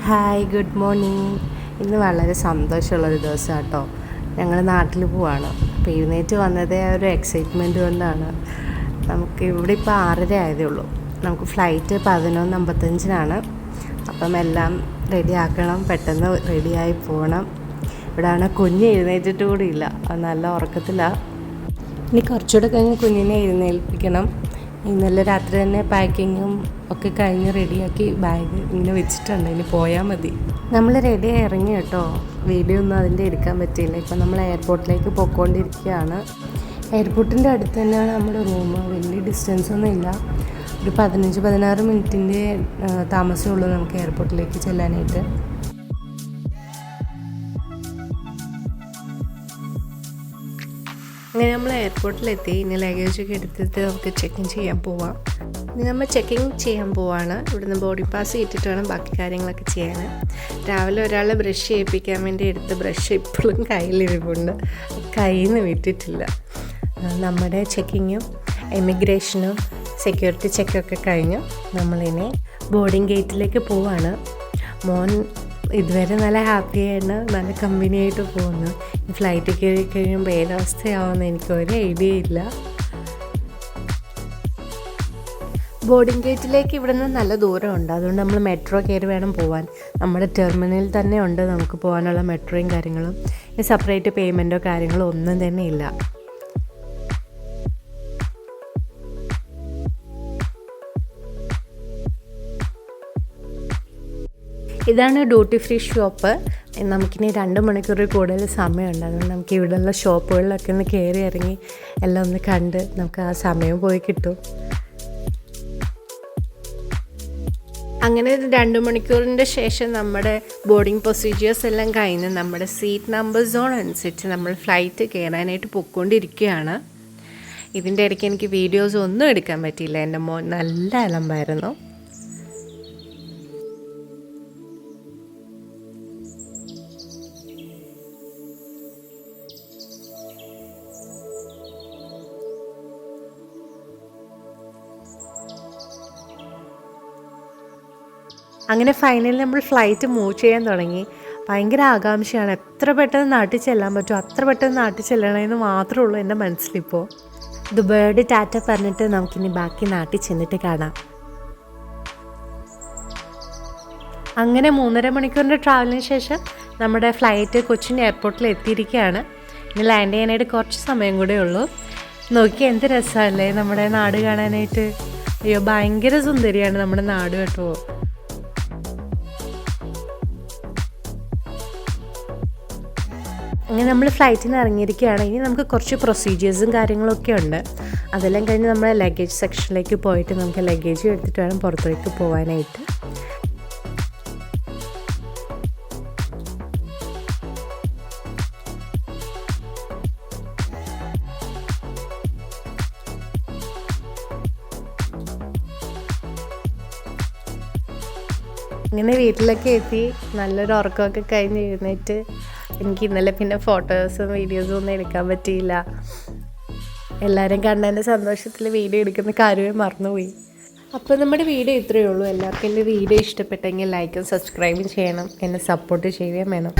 Hi, good morning. ഇന്ന് വളരെ സന്തോഷമുള്ളൊരു ദിവസമാണ് കേട്ടോ. ഞങ്ങൾ നാട്ടിൽ പോവാണ്. അപ്പോൾ എഴുന്നേറ്റ് വന്നതേ ഒരു എക്സൈറ്റ്മെൻറ്റ് കൊണ്ടാണ്. നമുക്ക് ഇവിടെ ഇപ്പോൾ 6:30 ആയതേ ഉള്ളൂ. നമുക്ക് ഫ്ലൈറ്റ് 11:55 അപ്പം എല്ലാം റെഡി ആക്കണം, പെട്ടെന്ന് റെഡിയായി പോകണം. ഇവിടെയാണ് കുഞ്ഞ് എഴുന്നേറ്റിട്ട് കൂടി ഇല്ല, അത് നല്ല ഉറക്കത്തിലാണ്. ഇനി കുറച്ചുകൂടെ കഴിഞ്ഞ് കുഞ്ഞിനെ എഴുന്നേൽപ്പിക്കണം. ഇന്നലെ രാത്രി തന്നെ പാക്കിങ്ങും ഒക്കെ കഴിഞ്ഞ് റെഡിയാക്കി ബാഗ് ഇങ്ങനെ വെച്ചിട്ടുണ്ട്, ഇനി പോയാൽ മതി. നമ്മൾ റെഡിയായി ഇറങ്ങി കേട്ടോ. വീഡിയോ ഒന്നും അതിൻ്റെ എടുക്കാൻ പറ്റിയില്ല. ഇപ്പം നമ്മൾ എയർപോർട്ടിലേക്ക് പോയിക്കൊണ്ടിരിക്കുകയാണ്. എയർപോർട്ടിൻ്റെ അടുത്ത് തന്നെയാണ് നമ്മുടെ റൂം. വലിയ ഡിസ്റ്റൻസ് ഒന്നും ഇല്ല. ഒരു 15-16 മിനിറ്റിൻ്റെ താമസമേ ഉള്ളൂ നമുക്ക് എയർപോർട്ടിലേക്ക് ചെല്ലാനായിട്ട്. അങ്ങനെ നമ്മൾ എയർപോർട്ടിലെത്തി. ഇനി ലഗേജൊക്കെ എടുത്തിട്ട് നമുക്ക് ചെക്കിൻ ചെയ്യാൻ പോവാം. ഇനി നമ്മൾ ചെക്കിങ് ചെയ്യാൻ പോവാണ്. ഇവിടുന്ന് ബോർഡിംഗ് പാസ് ഇട്ടിട്ട് വേണം ബാക്കി കാര്യങ്ങളൊക്കെ ചെയ്യാൻ. രാവിലെ ഒരാളെ ബ്രഷ് ചെയ്യിപ്പിക്കാൻ വേണ്ടി എടുത്ത് ബ്രഷ് ഇപ്പോഴും കയ്യിലിരിപ്പുണ്ട്, കയ്യിൽ നിന്ന് വിട്ടിട്ടില്ല. നമ്മുടെ ചെക്കിങ്ങും എമിഗ്രേഷനും സെക്യൂരിറ്റി ചെക്കൊക്കെ കഴിഞ്ഞു. നമ്മളിനി ബോർഡിംഗ് ഗേറ്റിലേക്ക് പോവാണ്. മോൻ ഇതുവരെ നല്ല ഹാപ്പിയാണ്, നല്ല കമ്പനിയായിട്ട് പോകുന്നു. ഈ ഫ്ലൈറ്റ് കയറി കഴിയുമ്പോൾ ഏതവസ്ഥയാവുമെന്ന് എനിക്കൊരു ഐഡിയ ഇല്ല. ബോർഡിംഗ് ഗേറ്റിലേക്ക് ഇവിടെ നിന്ന് നല്ല ദൂരമുണ്ട്. അതുകൊണ്ട് നമ്മൾ മെട്രോ കയറി വേണം പോകാൻ. നമ്മുടെ ടെർമിനലിൽ തന്നെ ഉണ്ട് നമുക്ക് പോകാനുള്ള മെട്രോയും കാര്യങ്ങളും. ഇനി സെപ്പറേറ്റ് പേയ്മെൻറ്റോ കാര്യങ്ങളോ ഒന്നും തന്നെ ഇല്ല. ഇതാണ് ഡ്യൂട്ടി ഫ്രീ ഷോപ്പ്. നമുക്കിനി 2 മണിക്കൂറിൽ കൂടുതൽ സമയമുണ്ട്. അതുകൊണ്ട് നമുക്ക് ഇവിടെയുള്ള ഷോപ്പുകളിലൊക്കെ ഒന്ന് കയറി ഇറങ്ങി എല്ലാം ഒന്ന് കണ്ട് നമുക്ക് ആ സമയം പോയി കിട്ടും. അങ്ങനെ 2 മണിക്കൂറിൻ്റെ ശേഷം നമ്മുടെ ബോർഡിംഗ് പ്രൊസീജിയേഴ്സ് എല്ലാം കഴിഞ്ഞ് നമ്മുടെ സീറ്റ് നമ്പർ സോൺ അനുസരിച്ച് നമ്മൾ ഫ്ലൈറ്റ് കയറാനായിട്ട് പൊയ്ക്കൊണ്ടിരിക്കുകയാണ്. ഇതിൻ്റെ ഇടയ്ക്ക് എനിക്ക് വീഡിയോസ് ഒന്നും എടുക്കാൻ പറ്റിയില്ല. എൻ്റെ മോൻ നല്ല അലമ്പായിരുന്നു. അങ്ങനെ ഫൈനലി നമ്മൾ ഫ്ലൈറ്റ് മൂവ് ചെയ്യാൻ തുടങ്ങി. ഭയങ്കര ആകാംക്ഷയാണ്. എത്ര പെട്ടെന്ന് നാട്ടിൽ ചെല്ലാൻ പറ്റുമോ അത്ര പെട്ടെന്ന് നാട്ടിൽ ചെല്ലണമെന്ന് മാത്രമേ ഉള്ളൂ എൻ്റെ മനസ്സിലിപ്പോൾ. ദുബൈയോട് ടാറ്റ പറഞ്ഞിട്ട് നമുക്കിനി ബാക്കി നാട്ടിൽ ചെന്നിട്ട് കാണാം. അങ്ങനെ 3.5 മണിക്കൂറിൻ്റെ ട്രാവലിന് ശേഷം നമ്മുടെ ഫ്ലൈറ്റ് കൊച്ചിൻ എയർപോർട്ടിൽ എത്തിയിരിക്കുകയാണ്. ഇനി ലാൻഡ് ചെയ്യാനായിട്ട് കുറച്ച് സമയം കൂടെ ഉള്ളൂ. നോക്കി എന്ത് രസമല്ലേ നമ്മുടെ നാട് കാണാനായിട്ട്. അയ്യോ, ഭയങ്കര സുന്ദരിയാണ് നമ്മുടെ നാട് കേട്ടോ. അങ്ങനെ നമ്മൾ ഫ്ലൈറ്റിൽ നിന്ന് ഇറങ്ങിയിരിക്കുകയാണ്. ഇനി നമുക്ക് കുറച്ച് പ്രൊസീജിയേഴ്സും കാര്യങ്ങളൊക്കെ ഉണ്ട്. അതെല്ലാം കഴിഞ്ഞ് നമ്മൾ ലഗേജ് സെക്ഷനിലേക്ക് പോയിട്ട് നമുക്ക് ലഗേജ് എടുത്തിട്ട് വേണം പുറത്തേക്ക് പോകാനായിട്ട്. ഇങ്ങനെ വീട്ടിലൊക്കെ എത്തി നല്ലൊരു ഉറക്കമൊക്കെ കഴിഞ്ഞ് എഴുന്നേറ്റ് എനിക്ക് ഇന്നലെ പിന്നെ ഫോട്ടോസും വീഡിയോസും ഒന്നും എടുക്കാൻ പറ്റിയില്ല. എല്ലാവരും കണ്ടതിൻ്റെ സന്തോഷത്തിൽ വീഡിയോ എടുക്കുന്ന കാര്യമേ മറന്നുപോയി. അപ്പോൾ നമ്മുടെ വീഡിയോ ഇത്രയേ ഉള്ളൂ. എല്ലാവർക്കും എൻ്റെ വീഡിയോ ഇഷ്ടപ്പെട്ടെങ്കിൽ ലൈക്കും സബ്സ്ക്രൈബും ചെയ്യണം, എന്നെ സപ്പോർട്ട് ചെയ്യുകയും വേണം.